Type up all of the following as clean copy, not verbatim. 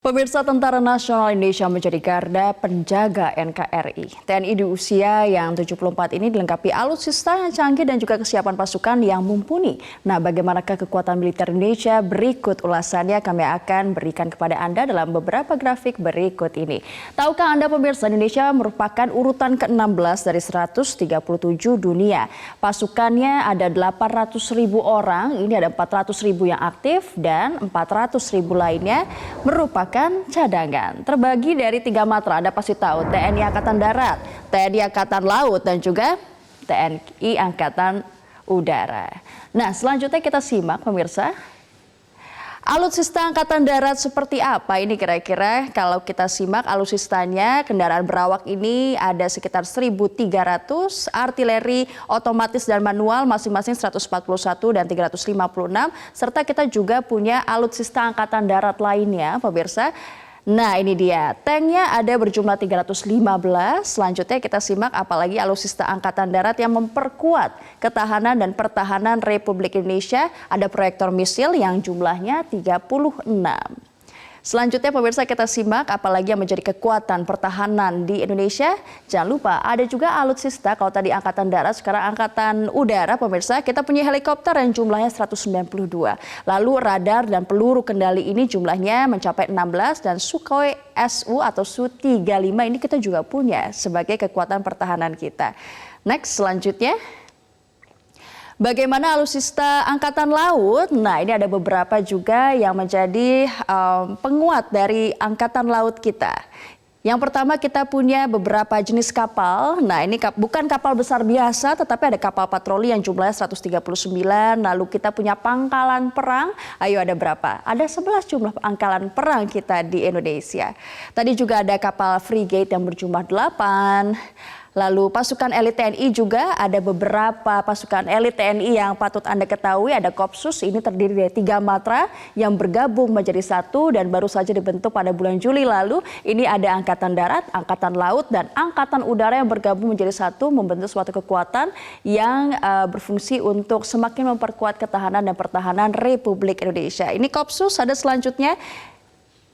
Pemirsa Tentara Nasional Indonesia menjadi garda penjaga NKRI. TNI di usia yang 74 ini dilengkapi alutsista yang canggih dan juga kesiapan pasukan yang mumpuni. Nah, bagaimanakah kekuatan militer Indonesia? Berikut ulasannya kami akan berikan kepada Anda dalam beberapa grafik berikut ini. Tahukah Anda pemirsa, Indonesia merupakan urutan ke-16 dari 137 dunia. Pasukannya ada 800.000 orang, ini ada 400.000 yang aktif dan 400.000 lainnya merupakan cadangan. Terbagi dari 3 matra, Anda pasti tahu, TNI Angkatan Darat, TNI Angkatan Laut, dan juga TNI Angkatan Udara. Nah, selanjutnya kita simak pemirsa. Alutsista Angkatan Darat seperti apa ini kira-kira? Kalau kita simak alutsistanya, kendaraan berawak ini ada sekitar 1.300, artileri otomatis dan manual masing-masing 141 dan 356, serta kita juga punya alutsista Angkatan Darat lainnya pemirsa. Nah, ini dia, tanknya ada berjumlah 315. Selanjutnya kita simak apalagi alutsista Angkatan Darat yang memperkuat ketahanan dan pertahanan Republik Indonesia. Ada proyektor misil yang jumlahnya 36. Selanjutnya pemirsa kita simak apalagi yang menjadi kekuatan pertahanan di Indonesia. Jangan lupa ada juga alutsista, kalau tadi Angkatan Darat, sekarang Angkatan Udara pemirsa. Kita punya helikopter yang jumlahnya 192. Lalu radar dan peluru kendali ini jumlahnya mencapai 16 dan Sukhoi Su atau Su-35 ini kita juga punya sebagai kekuatan pertahanan kita. Next, selanjutnya. Bagaimana alutsista Angkatan Laut? Nah, ini ada beberapa juga yang menjadi penguat dari Angkatan Laut kita. Yang pertama kita punya beberapa jenis kapal. Nah, ini bukan kapal besar biasa, tetapi ada kapal patroli yang jumlahnya 139. Lalu kita punya pangkalan perang. Ayo, ada berapa? Ada 11 jumlah pangkalan perang kita di Indonesia. Tadi juga ada kapal frigate yang berjumlah 8. Lalu pasukan elit TNI juga ada beberapa pasukan elit TNI yang patut Anda ketahui. Ada Kopsus, ini terdiri dari 3 matra yang bergabung menjadi satu dan baru saja dibentuk pada bulan Juli lalu. Ini ada Angkatan Darat, Angkatan Laut, dan Angkatan Udara yang bergabung menjadi satu membentuk suatu kekuatan yang berfungsi untuk semakin memperkuat ketahanan dan pertahanan Republik Indonesia. Ini Kopsus, ada selanjutnya.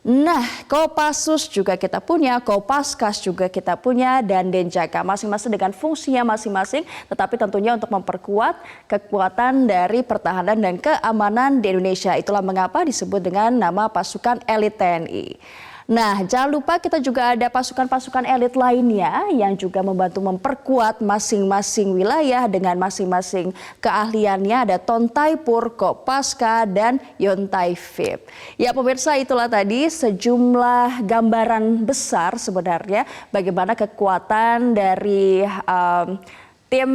Nah, Kopassus juga kita punya, Kopaskas juga kita punya, dan Denjaka. Masing-masing dengan fungsinya masing-masing, tetapi tentunya untuk memperkuat kekuatan dari pertahanan dan keamanan di Indonesia. Itulah mengapa disebut dengan nama pasukan elit TNI. Nah, jangan lupa kita juga ada pasukan-pasukan elit lainnya yang juga membantu memperkuat masing-masing wilayah dengan masing-masing keahliannya. Ada Tontaipur, Kopaska, dan Yontaifib. Ya pemirsa, itulah tadi sejumlah gambaran besar sebenarnya bagaimana kekuatan dari tim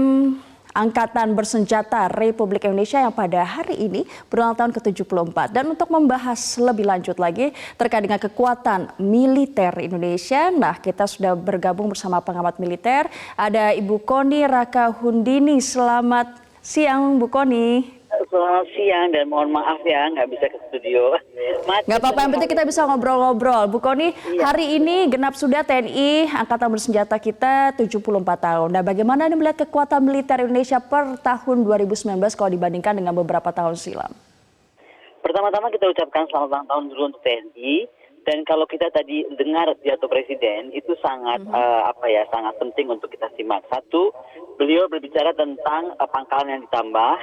Angkatan Bersenjata Republik Indonesia yang pada hari ini berulang tahun ke-74. Dan untuk membahas lebih lanjut lagi terkait dengan kekuatan militer Indonesia, nah kita sudah bergabung bersama pengamat militer. Ada Ibu Kony Rakahundini. Selamat siang Bu Kony. Selamat siang dan mohon maaf ya nggak bisa ke studio. Nggak apa-apa, yang penting kita bisa ngobrol-ngobrol. Bu Kony, hari ini genap sudah TNI Angkatan Bersenjata kita 74 tahun. Nah, bagaimana Anda melihat kekuatan militer Indonesia per tahun 2019 kalau dibandingkan dengan beberapa tahun silam? Pertama-tama kita ucapkan selamat ulang tahun dulu untuk TNI. Dan kalau kita tadi dengar pidato Presiden itu sangat sangat penting untuk kita simak. Satu, beliau berbicara tentang pangkalan yang ditambah,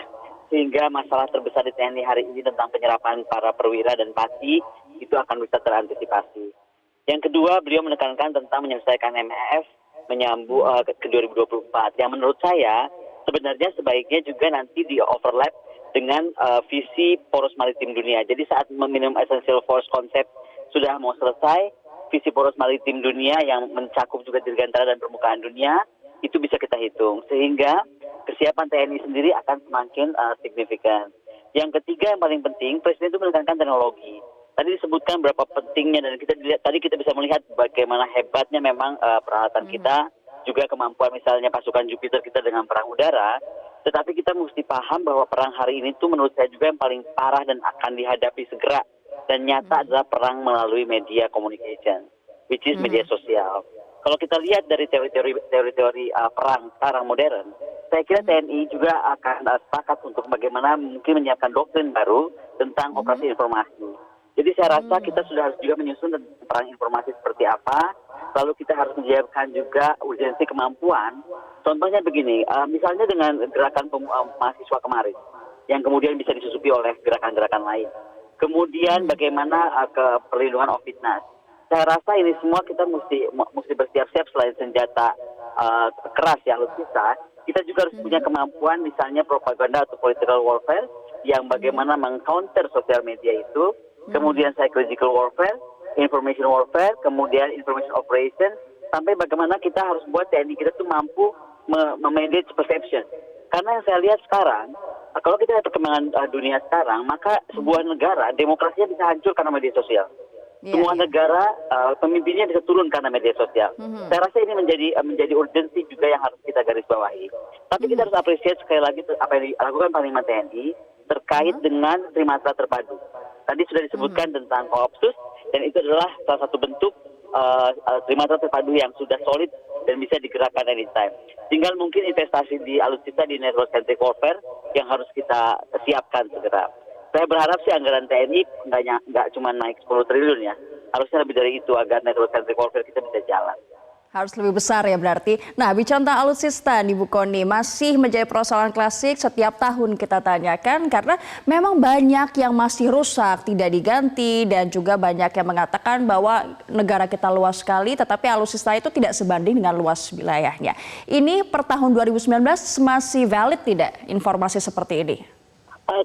sehingga masalah terbesar di TNI hari ini tentang penyerapan para perwira dan pati itu akan bisa terantisipasi. Yang kedua, beliau menekankan tentang menyelesaikan MEF menyambung ke 2024. Yang menurut saya sebenarnya sebaiknya juga nanti di overlap dengan visi poros maritim dunia. Jadi saat minimum essential force konsep sudah mau selesai, visi poros maritim dunia yang mencakup juga dirgantara dan permukaan dunia itu bisa kita hitung, sehingga kesiapan TNI sendiri akan semakin signifikan. Yang ketiga yang paling penting, Presiden itu menekankan teknologi. Tadi disebutkan berapa pentingnya dan tadi kita bisa melihat bagaimana hebatnya memang peralatan kita, juga kemampuan misalnya pasukan Jupiter kita dengan perang udara. Tetapi kita mesti paham bahwa perang hari ini tuh menurut saya juga yang paling parah dan akan dihadapi segera dan nyata adalah perang melalui media communication, which is media sosial. Kalau kita lihat dari teori-teori perang sekarang modern, saya kira TNI juga akan sepakat untuk bagaimana mungkin menyiapkan doktrin baru tentang operasi informasi. Jadi saya rasa kita sudah harus juga menyusun perang informasi seperti apa, lalu kita harus menyiapkan juga urgensi kemampuan. Contohnya begini, misalnya dengan gerakan mahasiswa kemarin, yang kemudian bisa disusupi oleh gerakan-gerakan lain. Kemudian bagaimana ke perlindungan Ofitnas. Saya rasa ini semua kita mesti bersiap-siap selain senjata keras ya, alutsista. Kita juga harus punya kemampuan misalnya propaganda atau political warfare yang bagaimana meng-counter sosial media itu. Kemudian psychological warfare, information warfare, kemudian information operation, sampai bagaimana kita harus buat TNI kita tuh mampu memanage perception. Karena yang saya lihat sekarang, kalau kita lihat perkembangan dunia sekarang, maka sebuah negara demokrasinya bisa hancur karena media sosial. Semua negara pemimpinnya bisa turun karena media sosial. Saya rasa ini menjadi urgensi juga yang harus kita garis bawahi. Tapi kita harus apresiasi sekali lagi apa yang dilakukan Panglima TNI terkait dengan Trimatra Terpadu. Tadi sudah disebutkan tentang Koopsus, dan itu adalah salah satu bentuk Trimatra Terpadu yang sudah solid dan bisa digerakkan anytime. Tinggal mungkin investasi di alutsista di network centric warfare yang harus kita siapkan segera. Saya berharap sih anggaran TNI nggak cuma naik 10 triliun ya, harusnya lebih dari itu agar network centric warfare kita bisa jalan. Harus lebih besar ya berarti. Nah, bicara tentang alutsista nih Bu Kony, masih menjadi persoalan klasik setiap tahun kita tanyakan karena memang banyak yang masih rusak, tidak diganti, dan juga banyak yang mengatakan bahwa negara kita luas sekali tetapi alutsista itu tidak sebanding dengan luas wilayahnya. Ini per tahun 2019 masih valid tidak informasi seperti ini?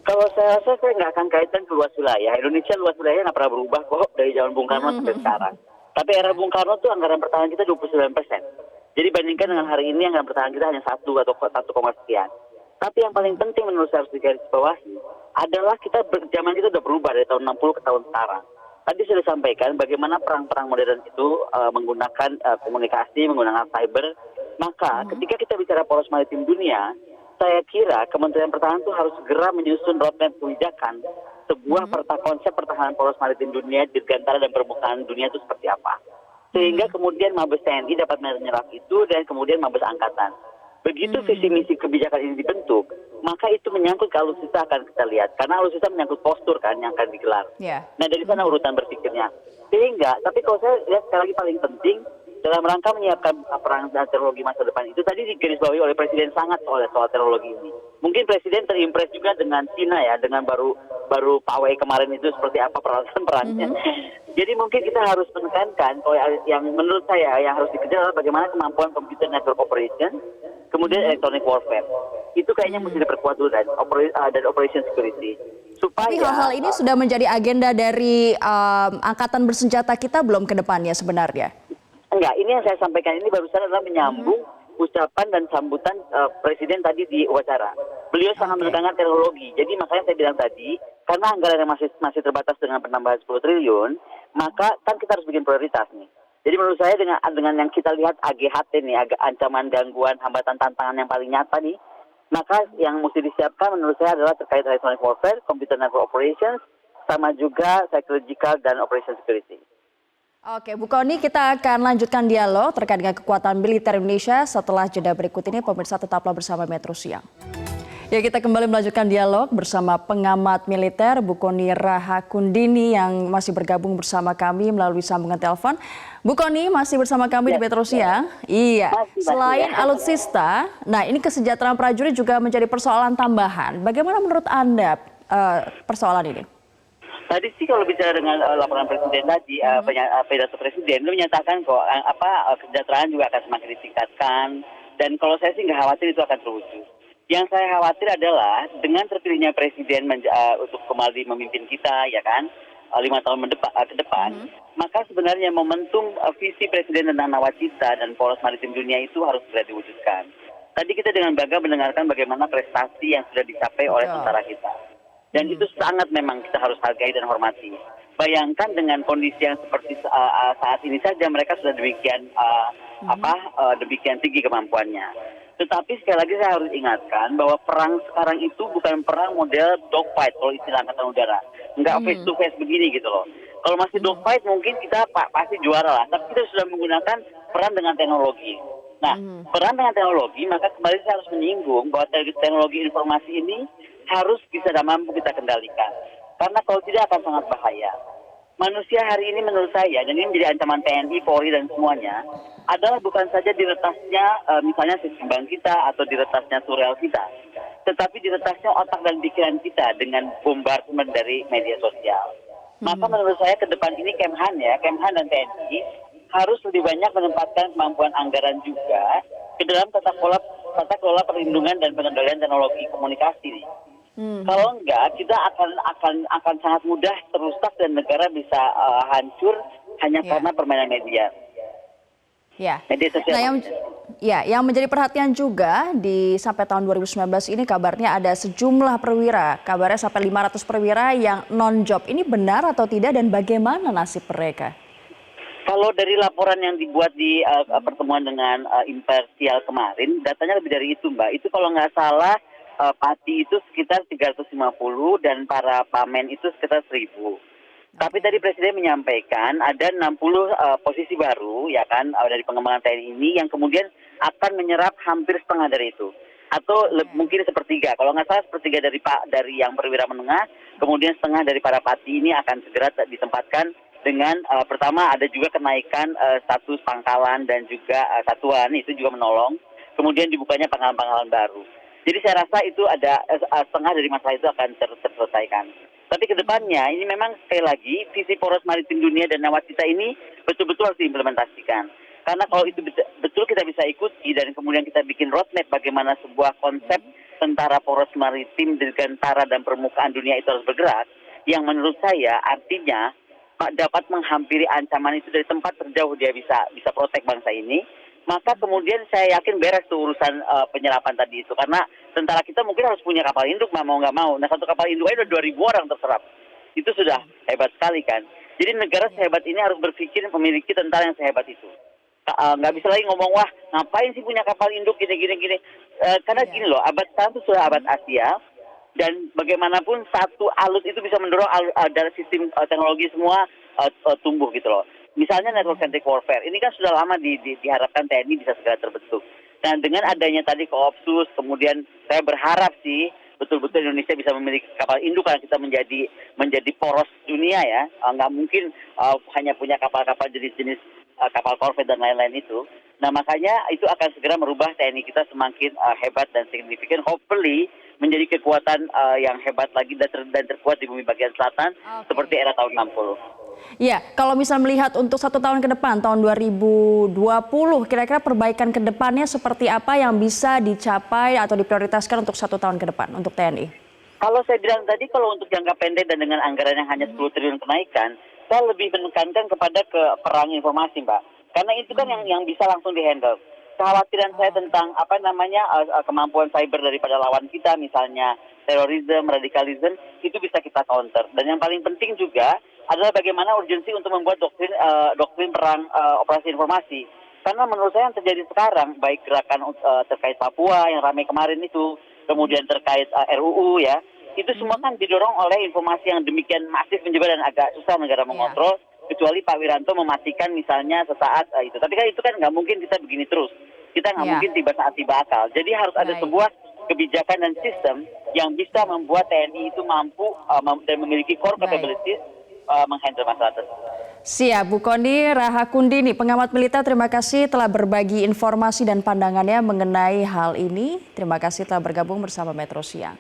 Kalau saya rasa saya nggak akan kaitkan ke luas wilayah. Indonesia luas wilayahnya nggak pernah berubah kok dari zaman Bung Karno sampai sekarang. Tapi era Bung Karno tuh anggaran pertahanan kita 29%. Jadi bandingkan dengan hari ini anggaran pertahanan kita hanya 1 atau 1, sekian. Tapi yang paling penting menurut saya harus digarisbawahi adalah zaman kita udah berubah dari tahun 60 ke tahun sekarang. Tadi sudah disampaikan bagaimana perang-perang modern itu menggunakan komunikasi, menggunakan cyber. Maka ketika kita bicara poros maritim dunia, saya kira Kementerian Pertahanan itu harus segera menyusun roadmap kebijakan sebuah konsep pertahanan poros maritim dunia, dirgantara dan permukaan dunia itu seperti apa. Sehingga kemudian Mabes TNI dapat menyerap itu dan kemudian Mabes Angkatan. Begitu visi misi kebijakan ini dibentuk, maka itu menyangkut ke alutsista akan kita lihat. Karena alutsista menyangkut postur kan yang akan digelar. Nah dari sana urutan berpikirnya. Sehingga, tapi kalau saya lihat sekali lagi paling penting, dalam rangka menyiapkan perang dan teknologi masa depan itu tadi digarisbawahi oleh Presiden sangat soal teknologi ini. Mungkin Presiden terimpres juga dengan Cina ya, dengan baru pawai kemarin itu seperti apa peralatan perangnya. Jadi mungkin kita harus menekankan yang menurut saya yang harus dikejar adalah bagaimana kemampuan computer network operation, kemudian electronic warfare. Itu kayaknya mesti diperkuat dulu dan operation security. Tapi hal-hal ini sudah menjadi agenda dari angkatan bersenjata kita belum ke depannya sebenarnya? Enggak, ini yang saya sampaikan ini barusan adalah menyambung ucapan dan sambutan Presiden tadi di wawancara. Beliau sangat menekankan teknologi. Jadi makanya saya bilang tadi, karena anggaran yang masih terbatas dengan penambahan 10 triliun, maka kan kita harus bikin prioritas nih. Jadi menurut saya dengan yang kita lihat AGHT nih, ancaman, gangguan, hambatan, tantangan yang paling nyata nih, maka yang mesti disiapkan menurut saya adalah terkait electronic warfare, computer network operations, sama juga psychological dan operation security. Oke, Bu Kony, kita akan lanjutkan dialog terkait dengan kekuatan militer Indonesia setelah jeda berikut ini. Pemirsa tetaplah bersama Metro Siang. Ya, kita kembali melanjutkan dialog bersama pengamat militer Bu Kony Rahakundini yang masih bergabung bersama kami melalui sambungan telepon. Bu Kony masih bersama kami di Metro Siang. Iya, selain alutsista, nah ini kesejahteraan prajurit juga menjadi persoalan tambahan. Bagaimana menurut Anda persoalan ini? Tadi sih kalau bicara dengan laporan Presiden tadi, pidato Presiden itu menyatakan kok kesejahteraan juga akan semakin ditingkatkan, dan kalau saya sih nggak khawatir itu akan terwujud. Yang saya khawatir adalah dengan terpilihnya Presiden untuk kembali memimpin kita, ya kan, 5 tahun ke depan, maka sebenarnya momentum visi Presiden tentang nawacita dan poros maritim dunia itu harus segera diwujudkan. Tadi kita dengan bangga mendengarkan bagaimana prestasi yang sudah dicapai oleh tentara kita. Dan itu sangat memang kita harus hargai dan hormati. Bayangkan dengan kondisi yang seperti saat ini saja mereka sudah demikian demikian tinggi kemampuannya. Tetapi sekali lagi saya harus ingatkan bahwa perang sekarang itu bukan perang model dogfight kalau istilah Angkatan Udara. Enggak face to face begini gitu loh. Kalau masih dogfight mungkin kita pasti juara lah. Tapi kita sudah menggunakan peran dengan teknologi. Nah, peran dengan teknologi, maka kembali saya harus menyinggung bahwa teknologi informasi ini harus bisa dan mampu kita kendalikan. Karena kalau tidak akan sangat bahaya. manusia hari ini menurut saya, dan ini menjadi ancaman TNI, Polri, dan semuanya, adalah bukan saja diretasnya misalnya sistem bank kita atau diretasnya surel kita, tetapi diretasnya otak dan pikiran kita dengan bombardment dari media sosial. Maka menurut saya ke depan ini Kemhan dan TNI harus lebih banyak menempatkan kemampuan anggaran juga ke dalam tata kelola perlindungan dan pengendalian teknologi komunikasi. Kalau enggak, kita akan sangat mudah terusak dan negara bisa hancur hanya karena permainan media. Ya. Media sosial. Nah, yang menjadi perhatian juga sampai tahun 2019 ini kabarnya ada sejumlah perwira, kabarnya sampai 500 perwira yang non-job. Ini benar atau tidak dan bagaimana nasib mereka? Kalau dari laporan yang dibuat di pertemuan dengan Imparsial kemarin, datanya lebih dari itu, Mbak. Itu kalau nggak salah Pati itu sekitar 350 dan para pamen itu sekitar 1.000. Tapi tadi Presiden menyampaikan ada 60 posisi baru ya kan dari pengembangan TNI ini yang kemudian akan menyerap hampir setengah dari itu. Atau mungkin sepertiga. Kalau nggak salah sepertiga dari yang perwira menengah, kemudian setengah dari para Pati ini akan segera ditempatkan dengan pertama ada juga kenaikan status pangkalan dan juga satuan, itu juga menolong. Kemudian dibukanya pangkalan-pangkalan baru. Jadi saya rasa itu ada setengah dari masalah itu akan terselesaikan. Tapi ke depannya ini memang sekali lagi visi poros maritim dunia dan nawacita ini betul-betul harus diimplementasikan. Karena kalau itu betul kita bisa ikuti dan kemudian kita bikin roadmap bagaimana sebuah konsep tentara poros maritim dirgantara dan permukaan dunia itu harus bergerak, yang menurut saya artinya dapat menghampiri ancaman itu dari tempat terjauh dia bisa protek bangsa ini. Maka kemudian saya yakin beres tuh urusan penyerapan tadi itu. Karena tentara kita mungkin harus punya kapal induk mau nggak mau. Nah satu kapal induk aja udah 2.000 orang terserap. Itu sudah hebat sekali kan. Jadi negara sehebat ini harus berpikir memiliki tentara yang sehebat itu. Nggak bisa lagi ngomong, wah ngapain sih punya kapal induk gini. Karena gini loh, abad sekarang itu sudah abad Asia. Dan bagaimanapun satu alut itu bisa mendorong dari sistem teknologi semua tumbuh gitu loh. Misalnya network centric warfare, ini kan sudah lama diharapkan TNI bisa segera terbentuk. Dan dengan adanya tadi Koopsus, kemudian saya berharap sih betul-betul Indonesia bisa memiliki kapal induk karena kita menjadi poros dunia ya. Nggak mungkin hanya punya kapal-kapal jenis-jenis kapal korvet dan lain-lain itu. Nah makanya itu akan segera merubah TNI kita semakin hebat dan signifikan. Hopefully menjadi kekuatan yang hebat lagi dan terkuat di bumi bagian selatan seperti era tahun 60. Ya, kalau misal melihat untuk 1 tahun ke depan, tahun 2020, kira-kira perbaikan ke depannya seperti apa yang bisa dicapai atau diprioritaskan untuk 1 tahun ke depan untuk TNI? Kalau saya bilang tadi, kalau untuk jangka pendek dan dengan anggaran yang hanya 10 triliun kenaikan, saya lebih menekankan kepada perang informasi, Mbak. Karena itu kan yang bisa langsung dihandle. Kekhawatiran saya tentang kemampuan cyber daripada lawan kita, misalnya terorisme, radikalisme, itu bisa kita counter. Dan yang paling penting juga adalah bagaimana urgensi untuk membuat doktrin perang operasi informasi. Karena menurut saya yang terjadi sekarang, baik gerakan terkait Papua yang ramai kemarin itu, kemudian terkait RUU ya, itu semua kan didorong oleh informasi yang demikian masif menyebar dan agak susah negara mengontrol, kecuali Pak Wiranto memastikan misalnya sesaat itu. Tapi kan itu kan nggak mungkin kita begini terus. Kita nggak mungkin tiba saat tiba akal. Jadi harus ada sebuah kebijakan dan sistem yang bisa membuat TNI itu mampu dan memiliki core capabilities menghandle masalah tersebut. Siap, Bu Kony Rahakundini, pengamat militer, terima kasih telah berbagi informasi dan pandangannya mengenai hal ini. Terima kasih telah bergabung bersama Metro Siang.